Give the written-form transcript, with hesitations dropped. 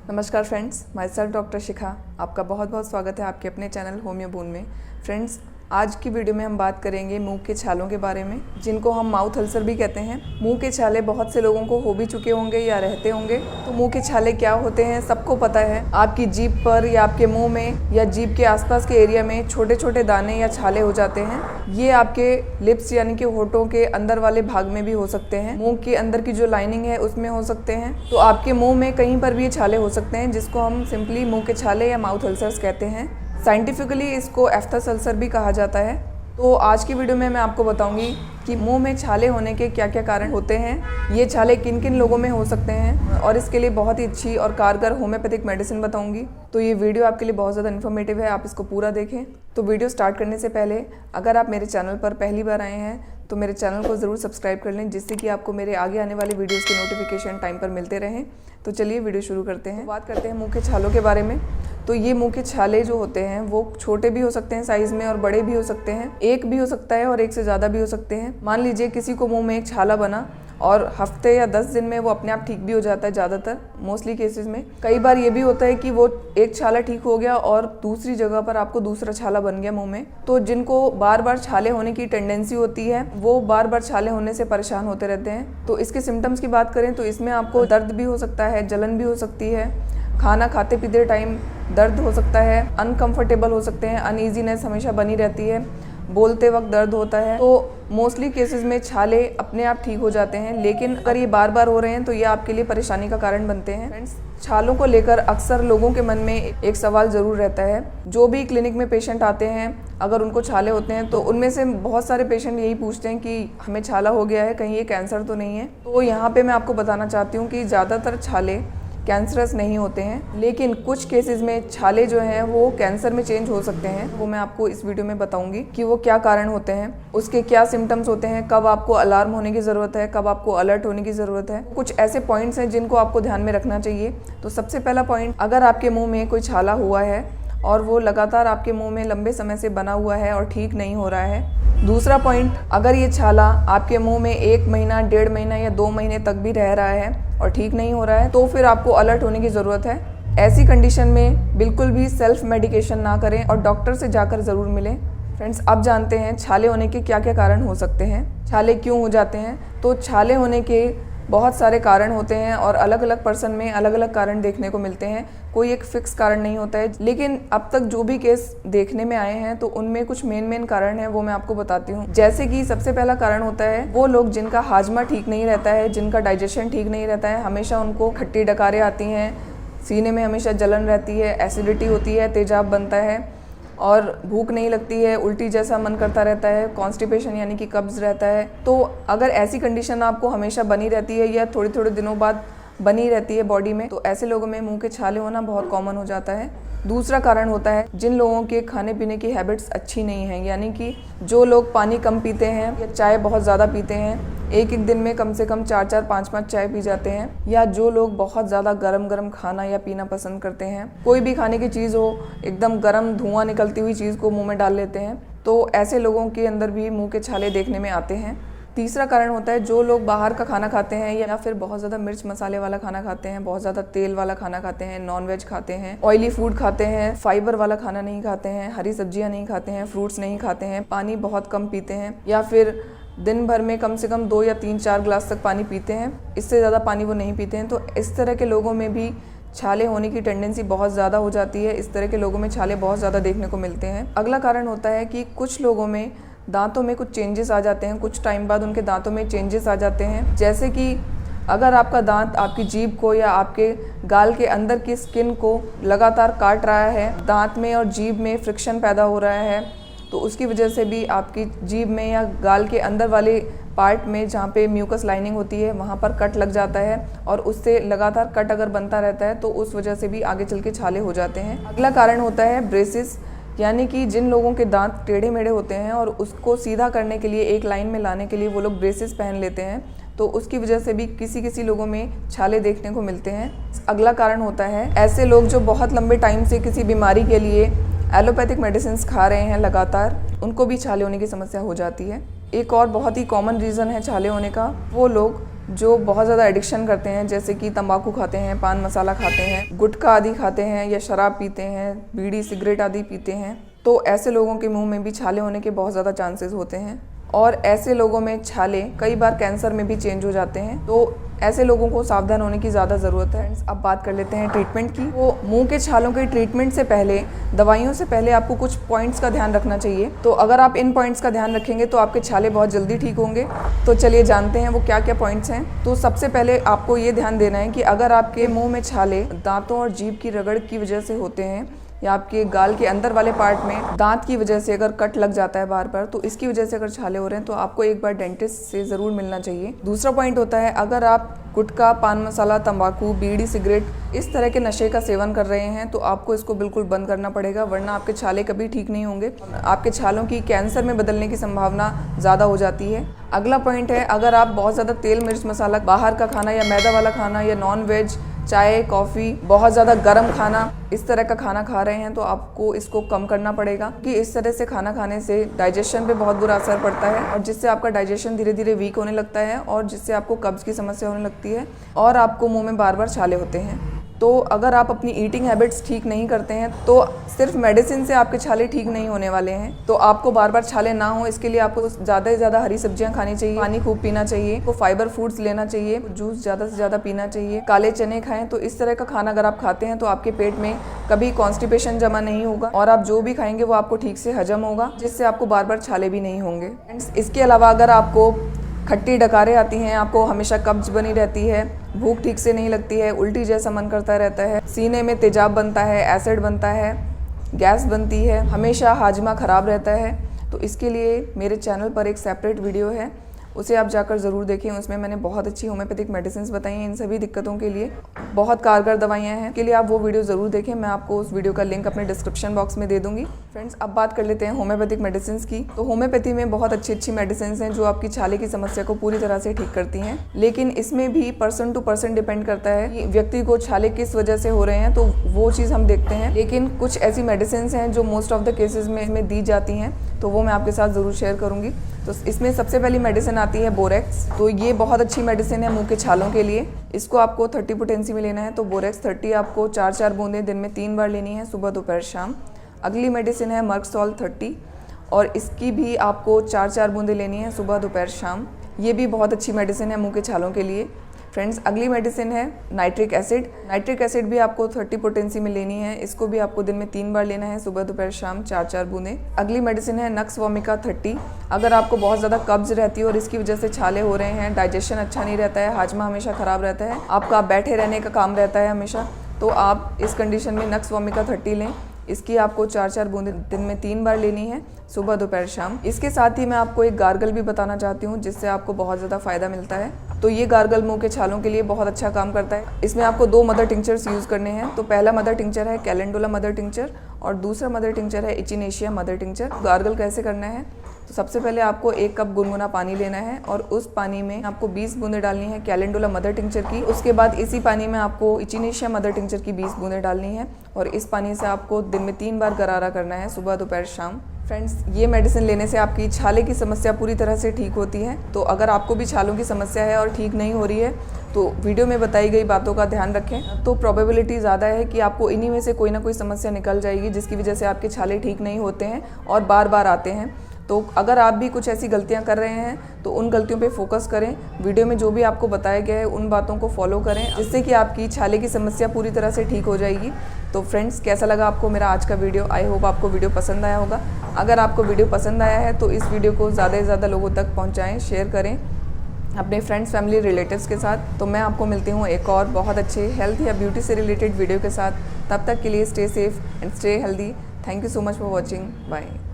नमस्कार friends, my self doctor शिखा। आपका बहुत बहुत स्वागत है आपके अपने चैनल होमियो बून में। फ्रेंड्स, आज की वीडियो में हम बात करेंगे मुंह के छालों के बारे में, जिनको हम माउथ अल्सर भी कहते हैं। मुंह के छाले बहुत से लोगों को हो भी चुके होंगे या रहते होंगे। तो मुंह के छाले क्या होते हैं सबको पता है। आपकी जीभ पर या आपके मुंह में या जीभ के आसपास के एरिया में छोटे छोटे दाने या छाले हो जाते हैं। ये आपके लिप्स यानी कि होठों के अंदर वाले भाग में भी हो सकते हैं। मुंह के अंदर की जो लाइनिंग है उसमें हो सकते हैं। तो आपके मुंह में कहीं पर भी ये छाले हो सकते हैं, जिसको हम सिंपली मुंह के छाले या माउथ अल्सर्स कहते हैं। साइंटिफिकली इसको एफ्थस अल्सर भी कहा जाता है। तो आज की वीडियो में मैं आपको बताऊंगी कि मुंह में छाले होने के क्या क्या कारण होते हैं, ये छाले किन किन लोगों में हो सकते हैं, और इसके लिए बहुत ही अच्छी और कारगर होम्योपैथिक मेडिसिन बताऊंगी। तो ये वीडियो आपके लिए बहुत ज़्यादा इन्फॉर्मेटिव है, आप इसको पूरा देखें। तो वीडियो स्टार्ट करने से पहले अगर आप मेरे चैनल पर पहली बार आए हैं तो मेरे चैनल को ज़रूर सब्सक्राइब कर लें, जिससे कि आपको मेरे आगे आने वाली वीडियोज़ के नोटिफिकेशन टाइम पर मिलते रहें। तो चलिए वीडियो शुरू करते हैं। बात करते हैं मुँह के छालों के बारे में। तो ये मुंह के छाले जो होते हैं वो छोटे भी हो सकते हैं साइज में और बड़े भी हो सकते हैं। एक भी हो सकता है और एक से ज़्यादा भी हो सकते हैं। मान लीजिए किसी को मुंह में एक छाला बना और हफ्ते या 10 दिन में वो अपने आप ठीक भी हो जाता है। ज़्यादातर मोस्टली केसेस में कई बार ये भी होता है कि वो एक छाला ठीक हो गया और दूसरी जगह पर आपको दूसरा छाला बन गया मुंह में। तो जिनको बार बार छाले होने की टेंडेंसी होती है वो बार बार छाले होने से परेशान होते रहते हैं। तो इसके सिम्टम्स की बात करें तो इसमें आपको दर्द भी हो सकता है, जलन भी हो सकती है, खाना खाते पीते टाइम दर्द हो सकता है, अनकंफर्टेबल हो सकते हैं, अनईजीनेस हमेशा बनी रहती है, बोलते वक्त दर्द होता है। तो मोस्टली केसेस में छाले अपने आप ठीक हो जाते हैं, लेकिन अगर ये बार बार हो रहे हैं तो ये आपके लिए परेशानी का कारण बनते हैं। फ्रेंड्स, छालों को लेकर अक्सर लोगों के मन में एक सवाल ज़रूर रहता है। जो भी क्लिनिक में पेशेंट आते हैं अगर उनको छाले होते हैं तो उनमें से बहुत सारे पेशेंट यही पूछते हैं कि हमें छाला हो गया है, कहीं ये कैंसर तो नहीं है। तो यहाँ पे मैं आपको बताना चाहती हूँ कि ज़्यादातर छाले कैंसरस नहीं होते हैं, लेकिन कुछ केसेस में छाले जो हैं वो कैंसर में चेंज हो सकते हैं। वो मैं आपको इस वीडियो में बताऊंगी कि वो क्या कारण होते हैं, उसके क्या सिम्टम्स होते हैं, कब आपको अलार्म होने की ज़रूरत है, कब आपको अलर्ट होने की ज़रूरत है। कुछ ऐसे पॉइंट्स हैं जिनको आपको ध्यान में रखना चाहिए। तो सबसे पहला पॉइंट, अगर आपके मुँह में कोई छाला हुआ है और वो लगातार आपके मुँह में लंबे समय से बना हुआ है और ठीक नहीं हो रहा है। दूसरा पॉइंट, अगर ये छाला आपके मुंह में 1 महीना, 1.5 महीना या 2 महीने तक भी रह रहा है और ठीक नहीं हो रहा है तो फिर आपको अलर्ट होने की ज़रूरत है। ऐसी कंडीशन में बिल्कुल भी सेल्फ मेडिकेशन ना करें और डॉक्टर से जाकर ज़रूर मिलें। फ्रेंड्स, अब जानते हैं छाले होने के क्या क्या कारण हो सकते हैं, छाले क्यों हो जाते हैं। तो छाले होने के बहुत सारे कारण होते हैं और अलग अलग पर्सन में अलग अलग कारण देखने को मिलते हैं। कोई एक फिक्स कारण नहीं होता है, लेकिन अब तक जो भी केस देखने में आए हैं तो उनमें कुछ मेन कारण है वो मैं आपको बताती हूँ। जैसे कि सबसे पहला कारण होता है वो लोग जिनका हाजमा ठीक नहीं रहता है, जिनका डाइजेशन ठीक नहीं रहता है, हमेशा उनको खट्टी डकारें आती हैं, सीने में हमेशा जलन रहती है, एसिडिटी होती है, तेजाब बनता है और भूख नहीं लगती है, उल्टी जैसा मन करता रहता है, कॉन्स्टिपेशन यानी कि कब्ज रहता है। तो अगर ऐसी कंडीशन आपको हमेशा बनी रहती है या थोड़े थोड़े दिनों बाद बनी रहती है बॉडी में, तो ऐसे लोगों में मुंह के छाले होना बहुत कॉमन हो जाता है। दूसरा कारण होता है जिन लोगों के खाने पीने की हैबिट्स अच्छी नहीं हैं, यानी कि जो लोग पानी कम पीते हैं या चाय बहुत ज़्यादा पीते हैं, एक दिन में कम से कम 4-4, 5-5 चाय पी जाते हैं, या जो लोग बहुत ज़्यादा गरम खाना या पीना पसंद करते हैं, कोई भी खाने की चीज़ हो एकदम गरम धुआं निकलती हुई चीज़ को मुँह में डाल लेते हैं, तो ऐसे लोगों के अंदर भी मुँह के छाले देखने में आते हैं। तीसरा कारण होता है जो लोग बाहर का खाना खाते हैं या फिर बहुत ज़्यादा मिर्च मसाले वाला खाना खाते हैं, बहुत ज़्यादा तेल वाला खाना खाते हैं, नॉनवेज खाते हैं, ऑयली फूड खाते हैं, फाइबर वाला खाना नहीं खाते हैं, हरी सब्जियां नहीं खाते हैं, फ्रूट्स नहीं खाते हैं, पानी बहुत कम पीते हैं, या फिर दिन भर में कम से कम 2 या 3-4 ग्लास तक पानी पीते हैं, इससे ज़्यादा पानी वो नहीं पीते हैं। तो इस तरह के लोगों में भी छाले होने की टेंडेंसी बहुत ज़्यादा हो जाती है। इस तरह के लोगों में छाले बहुत ज़्यादा देखने को मिलते हैं। अगला कारण होता है कि कुछ लोगों में दांतों में कुछ चेंजेस आ जाते हैं, कुछ टाइम बाद उनके दांतों में चेंजेस आ जाते हैं। जैसे कि अगर आपका दांत आपकी जीभ को या आपके गाल के अंदर की स्किन को लगातार काट रहा है, दांत में और जीभ में फ्रिक्शन पैदा हो रहा है, तो उसकी वजह से भी आपकी जीभ में या गाल के अंदर वाले पार्ट में जहाँ पे म्यूकस लाइनिंग होती है वहाँ पर कट लग जाता है, और उससे लगातार कट अगर बनता रहता है तो उस वजह से भी आगे चल के छाले हो जाते हैं। अगला कारण होता है ब्रेसिस, यानी कि जिन लोगों के दांत टेढ़े मेढ़े होते हैं और उसको सीधा करने के लिए, एक लाइन में लाने के लिए वो लोग ब्रेसेस पहन लेते हैं, तो उसकी वजह से भी किसी लोगों में छाले देखने को मिलते हैं। अगला कारण होता है ऐसे लोग जो बहुत लंबे टाइम से किसी बीमारी के लिए एलोपैथिक मेडिसिन खा रहे हैं लगातार, उनको भी छाले होने की समस्या हो जाती है। एक और बहुत ही कॉमन रीज़न है छाले होने का, वो लोग जो बहुत ज़्यादा एडिक्शन करते हैं, जैसे कि तंबाकू खाते हैं, पान मसाला खाते हैं, गुटखा आदि खाते हैं या शराब पीते हैं, बीड़ी सिगरेट आदि पीते हैं, तो ऐसे लोगों के मुंह में भी छाले होने के बहुत ज़्यादा चांसेस होते हैं और ऐसे लोगों में छाले कई बार कैंसर में भी चेंज हो जाते हैं। तो ऐसे लोगों को सावधान होने की ज़्यादा ज़रूरत है। अब बात कर लेते हैं ट्रीटमेंट की। वो मुंह के छालों के ट्रीटमेंट से पहले, दवाइयों से पहले आपको कुछ पॉइंट्स का ध्यान रखना चाहिए। तो अगर आप इन पॉइंट्स का ध्यान रखेंगे तो आपके छाले बहुत जल्दी ठीक होंगे। तो चलिए जानते हैं वो क्या क्या पॉइंट्स हैं। तो सबसे पहले आपको ये ध्यान देना है कि अगर आपके मुँह में छाले दाँतों और जीभ की रगड़ की वजह से होते हैं या आपके गाल के अंदर वाले पार्ट में दांत की वजह से अगर कट लग जाता है बार बार, तो इसकी वजह से अगर छाले हो रहे हैं तो आपको एक बार डेंटिस्ट से ज़रूर मिलना चाहिए। दूसरा पॉइंट होता है, अगर आप गुटखा, पान मसाला, तंबाकू, बीड़ी, सिगरेट इस तरह के नशे का सेवन कर रहे हैं तो आपको इसको बिल्कुल बंद करना पड़ेगा, वरना आपके छाले कभी ठीक नहीं होंगे। आपके छालों की कैंसर में बदलने की संभावना ज़्यादा हो जाती है। अगला पॉइंट है, अगर आप बहुत ज़्यादा तेल मिर्च मसाला, बाहर का खाना या मैदा वाला खाना या नॉन वेज, चाय, कॉफ़ी, बहुत ज़्यादा गर्म खाना, इस तरह का खाना खा रहे हैं तो आपको इसको कम करना पड़ेगा कि इस तरह से खाना खाने से डाइजेशन पे बहुत बुरा असर पड़ता है और जिससे आपका डाइजेशन धीरे धीरे वीक होने लगता है और जिससे आपको कब्ज़ की समस्या होने लगती है और आपको मुंह में बार बार छाले होते हैं। तो अगर आप अपनी ईटिंग हैबिट्स ठीक नहीं करते हैं तो सिर्फ मेडिसिन से आपके छाले ठीक नहीं होने वाले हैं। तो आपको बार बार छाले ना हो इसके लिए आपको ज़्यादा से ज़्यादा हरी सब्जियां खानी चाहिए, पानी खूब पीना चाहिए, तो फाइबर फूड्स लेना चाहिए, जूस ज़्यादा से ज़्यादा पीना चाहिए, काले चने खाएं। तो इस तरह का खाना अगर आप खाते हैं तो आपके पेट में कभी कॉन्स्टिपेशन जमा नहीं होगा और आप जो भी खाएंगे वो आपको ठीक से हजम होगा, जिससे आपको बार बार छाले भी नहीं होंगे। इसके अलावा अगर आपको खट्टी डकारें आती हैं, आपको हमेशा कब्ज बनी रहती है, भूख ठीक से नहीं लगती है, उल्टी जैसा मन करता रहता है, सीने में तेजाब बनता है, एसिड बनता है, गैस बनती है, हमेशा हाजमा ख़राब रहता है, तो इसके लिए मेरे चैनल पर एक सेपरेट वीडियो है, उसे आप जाकर ज़रूर देखें। उसमें मैंने बहुत अच्छी होम्योपैथिक मेडिसिन बताई हैं इन सभी दिक्कतों के लिए, बहुत कारगर दवाइयाँ हैं। के लिए आप वो वीडियो ज़रूर देखें, मैं आपको उस वीडियो का लिंक अपने डिस्क्रिप्शन बॉक्स में दे दूँगी। फ्रेंड्स, अब बात कर लेते हैं होम्योपैथिक मेडिसिन की। तो होम्योपैथी में बहुत अच्छी मेडिसिन हैं जो आपकी छाले की समस्या को पूरी तरह से ठीक करती हैं, लेकिन इसमें भी पर्सन टू पर्सन डिपेंड करता है कि व्यक्ति को छाले किस वजह से हो रहे हैं, तो वो चीज़ हम देखते हैं। लेकिन कुछ ऐसी मेडिसिन हैं जो मोस्ट ऑफ द केसेस में दी जाती हैं, तो वो मैं आपके साथ ज़रूर शेयर करूँगी। तो इसमें सबसे पहली मेडिसिन आती है बोरेक्स। तो ये बहुत अच्छी मेडिसिन है मुंह के छालों के लिए। इसको आपको 30 पोटेंसी में लेना है। तो बोरेक्स 30 आपको 4-4 बूंदें दिन में 3 बार लेनी है, सुबह दोपहर शाम। अगली मेडिसिन है मर्कसॉल 30 और इसकी भी आपको 4-4 बूंदें लेनी है, सुबह दोपहर शाम। ये भी बहुत अच्छी मेडिसिन है मुंह के छालों के लिए। फ्रेंड्स, अगली मेडिसिन है नाइट्रिक एसिड। नाइट्रिक एसिड भी आपको 30 पोटेंसी में लेनी है। इसको भी आपको दिन में 3 बार लेना है, सुबह दोपहर शाम 4-4 बूंदें। अगली मेडिसिन है नक्स वोमिका 30। अगर आपको बहुत ज़्यादा कब्ज रहती है और इसकी वजह से छाले हो रहे हैं, डाइजेशन अच्छा नहीं रहता है, हाजमा हमेशा ख़राब रहता है, आपका बैठे रहने का काम रहता है हमेशा, तो आप इस कंडीशन में नक्स वोमिका 30 लें। इसकी आपको 4-4 बूंदें दिन में 3 बार लेनी है, सुबह दोपहर शाम। इसके साथ ही मैं आपको एक गार्गल भी बताना चाहती हूँ जिससे आपको बहुत ज़्यादा फ़ायदा मिलता है। तो ये गार्गल मुंह के छालों के लिए बहुत अच्छा काम करता है। इसमें आपको 2 मदर टिंचर्स यूज़ करने हैं। तो पहला मदर टिंचर है कैलेंडुला मदर टिंचर और दूसरा मदर टिंचर है इचिनेशिया मदर टिंचर। गार्गल कैसे करना है, तो सबसे पहले आपको 1 कप गुनगुना पानी लेना है और उस पानी में आपको 20 बूंदें डालनी है कैलेंडुला मदर टिंचर की। उसके बाद इसी पानी में आपको इचिनेशिया मदर टिंचर की 20 बूंदें डालनी है और इस पानी से आपको दिन में 3 बार गरारा करना है, सुबह दोपहर शाम। फ्रेंड्स, ये मेडिसिन लेने से आपकी छाले की समस्या पूरी तरह से ठीक होती है। तो अगर आपको भी छालों की समस्या है और ठीक नहीं हो रही है तो वीडियो में बताई गई बातों का ध्यान रखें, तो प्रोबेबिलिटी ज़्यादा है कि आपको इन्हीं में से कोई ना कोई समस्या निकल जाएगी जिसकी वजह से आपके छाले ठीक नहीं होते हैं और बार बार आते हैं। तो अगर आप भी कुछ ऐसी गलतियां कर रहे हैं तो उन गलतियों पे फोकस करें। वीडियो में जो भी आपको बताया गया है उन बातों को फॉलो करें, जिससे कि आपकी छाले की समस्या पूरी तरह से ठीक हो जाएगी। तो फ्रेंड्स, कैसा लगा आपको मेरा आज का वीडियो? आई होप आपको वीडियो पसंद आया होगा। अगर आपको वीडियो पसंद आया है तो इस वीडियो को ज़्यादा से ज़्यादा लोगों तक पहुँचाएँ, शेयर करें अपने फ्रेंड्स, फैमिली, रिलेटिव्स के साथ। तो मैं आपको मिलती हूँ एक और बहुत अच्छे हेल्थ या ब्यूटी से रिलेटेड वीडियो के साथ। तब तक के लिए stay safe and stay healthy. Thank you so much for watching. Bye.